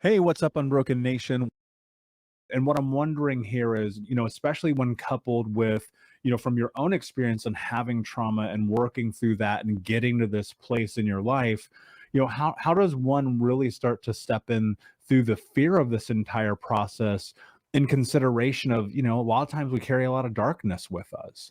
Hey, what's up, Unbroken Nation? And what I'm wondering here is, especially when coupled with, from your own experience and having trauma and working through that and getting to this place in your life, how does one really start to step in through the fear of this entire process in consideration of, a lot of times we carry a lot of darkness with us.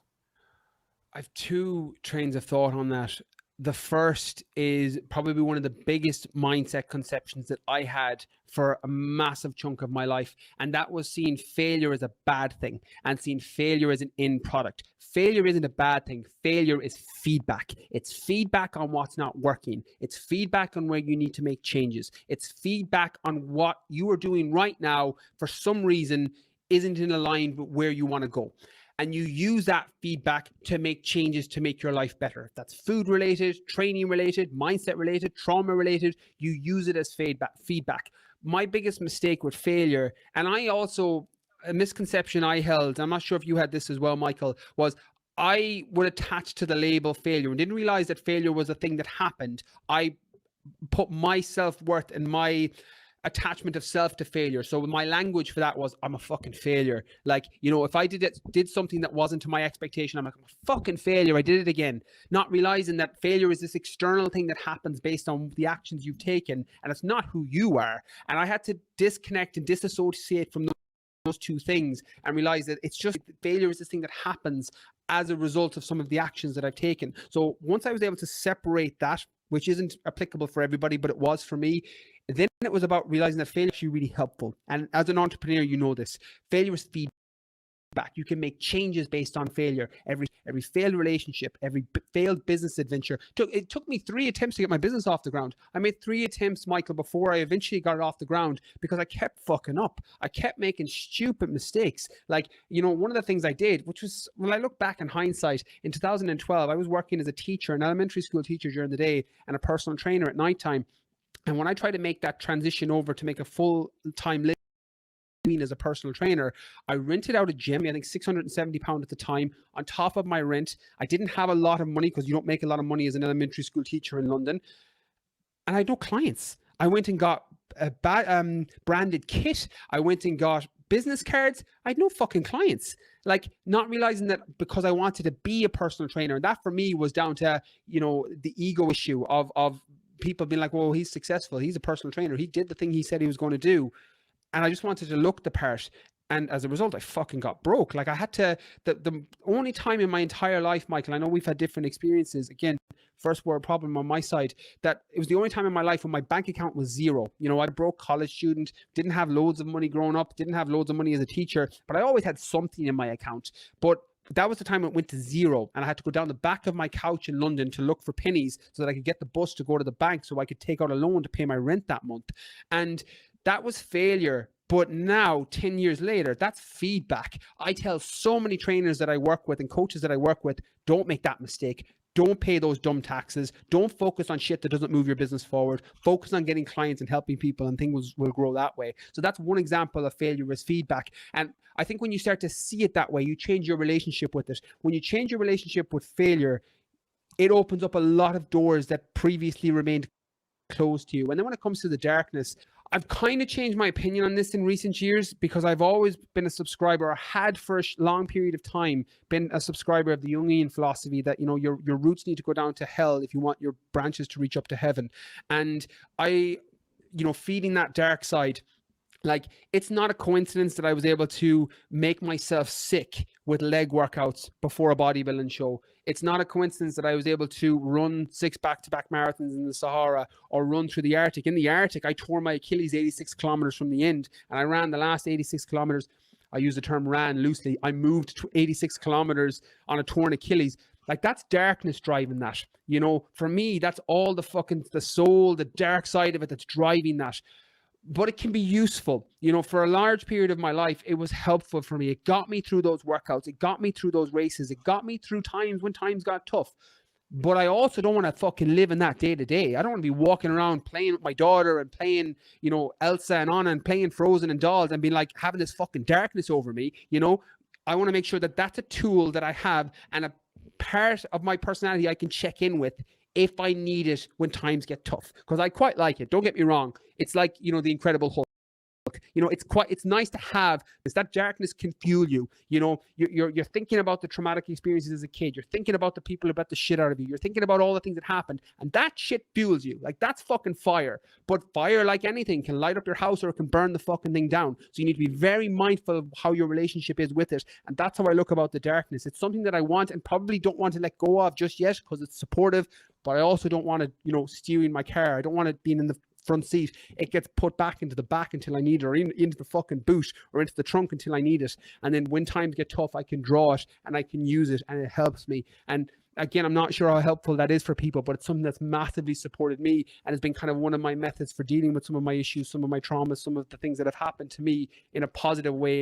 I've two trains of thought on that. The first is probably one of the biggest mindset conceptions that I had for a massive chunk of my life. And that was seeing failure as a bad thing and seeing failure as an end product. Failure isn't a bad thing. Failure is feedback. It's feedback on what's not working. It's feedback on where you need to make changes. It's feedback on what you are doing right now for some reason isn't in line with where you want to go. And you use that feedback to make changes to make your life better. If that's food related, training related, mindset related, trauma related, you use it as feedback. My biggest mistake with failure, and a misconception I held, I'm not sure if you had this as well, Michael, was I would attach to the label failure and didn't realize that failure was a thing that happened. I put my self-worth and my attachment of self to failure. So my language for that was, I'm a fucking failure. Like, if I did something that wasn't to my expectation, I'm like, I'm a fucking failure. I did it again. Not realizing that failure is this external thing that happens based on the actions you've taken, and it's not who you are. And I had to disconnect and disassociate from those two things and realize that it's just failure is this thing that happens as a result of some of the actions that I've taken. So once I was able to separate that, which isn't applicable for everybody, but it was for me, then it was about realizing that failure is actually really helpful. And as an entrepreneur, you know this. Failure is feedback. You can make changes based on failure. Every failed relationship, every failed business adventure. It took me 3 attempts to get my business off the ground. I made 3 attempts, Michael, before I eventually got it off the ground because I kept fucking up. I kept making stupid mistakes. Like, one of the things I did, which was, when I look back in hindsight, in 2012, I was working as a teacher, an elementary school teacher during the day and a personal trainer at nighttime. And when I tried to make that transition over to make a full-time living as a personal trainer, I rented out a gym, I think £670 at the time, on top of my rent. I didn't have a lot of money because you don't make a lot of money as an elementary school teacher in London. And I had no clients. I went and got a branded kit. I went and got business cards. I had no fucking clients. Like, not realizing that because I wanted to be a personal trainer. And that for me was down to, the ego issue of people being like, well, he's successful. He's a personal trainer. He did the thing he said he was going to do. And I just wanted to look the part. And as a result, I fucking got broke. Like, I had to, the only time in my entire life, Michael, I know we've had different experiences. Again, first world problem on my side, that it was the only time in my life when my bank account was zero. I broke college student, didn't have loads of money growing up, didn't have loads of money as a teacher, but I always had something in my account. But that was the time it went to zero, and I had to go down the back of my couch in London to look for pennies so that I could get the bus to go to the bank so I could take out a loan to pay my rent that month. And that was failure. But now, 10 years later, that's feedback. I tell so many trainers that I work with and coaches that I work with, don't make that mistake. Don't pay those dumb taxes. Don't focus on shit that doesn't move your business forward. Focus on getting clients and helping people, and things will grow that way. So that's one example of failure as feedback. And I think when you start to see it that way, you change your relationship with it. When you change your relationship with failure, it opens up a lot of doors that previously remained closed to you. And then when it comes to the darkness, I've kind of changed my opinion on this in recent years because I've always been a subscriber, or had for a long period of time been a subscriber of the Jungian philosophy that, your roots need to go down to hell if you want your branches to reach up to heaven. And feeding that dark side, like, it's not a coincidence that I was able to make myself sick with leg workouts before a bodybuilding show. It's not a coincidence that I was able to run 6 back-to-back marathons in the Sahara or run through the Arctic. In the Arctic, I tore my Achilles 86 kilometers from the end, and I ran the last 86 kilometers. I use the term ran loosely. I moved 86 kilometers on a torn Achilles. Like, that's darkness driving that. For me, that's all the soul, the dark side of it that's driving that. But it can be useful. For a large period of my life, it was helpful for me. It got me through those workouts. It got me through those races. It got me through times when times got tough. But I also don't want to fucking live in that day to day. I don't want to be walking around playing with my daughter and playing, Elsa and Anna and playing Frozen and dolls and being like having this fucking darkness over me. I want to make sure that that's a tool that I have and a part of my personality I can check in with if I need it when times get tough, because I quite like it. Don't get me wrong. It's like, you know, the Incredible Hulk. You know, it's nice to have this. That darkness can fuel you. You know, you're thinking about the traumatic experiences as a kid. You're thinking about the people who bet the shit out of you. You're thinking about all the things that happened, and that shit fuels you. Like, that's fucking fire. But fire, like anything, can light up your house or it can burn the fucking thing down. So you need to be very mindful of how your relationship is with it. And that's how I look about the darkness. It's something that I want and probably don't want to let go of just yet, because it's supportive. But I also don't want to, you know, steering my car. I don't want it being in the front seat. It gets put back into the back until I need it, or into the fucking boot, or into the trunk until I need it. And then when times get tough, I can draw it and I can use it, and it helps me. And again, I'm not sure how helpful that is for people, but it's something that's massively supported me and has been kind of one of my methods for dealing with some of my issues, some of my traumas, some of the things that have happened to me in a positive way.